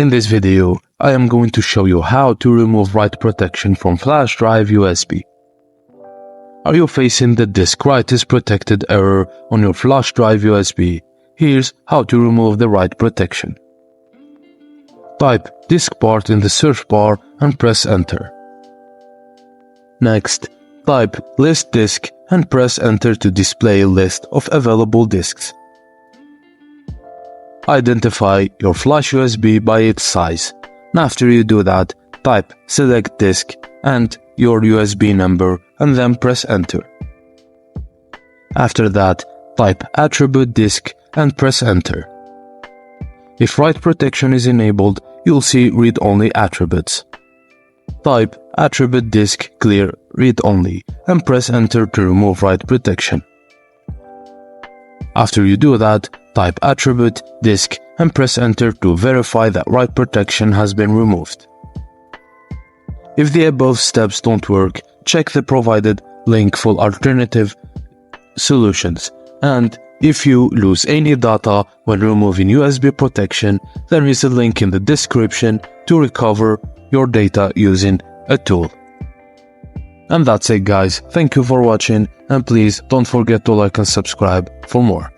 In this video, I am going to show you how to remove write protection from flash drive USB. Are you facing the disk write is protected error on your flash drive USB? Here's how to remove the write protection. Type disk part in the search bar and press enter. Next, type list disk and press enter to display a list of available disks. Identify your flash USB by its size. After you do that, type select disk and your USB number and then press enter. After that, type attribute disk and press enter. If write protection is enabled, you'll see read-only attributes. Type attribute disk clear read-only and press enter to remove write protection. After you do that, type attribute disk and press enter to verify that write protection has been removed. If the above steps don't work, check the provided link for alternative solutions. And if you lose any data when removing USB protection, there is a link in the description to recover your data using a tool. And that's it guys, thank you for watching and please don't forget to like and subscribe for more.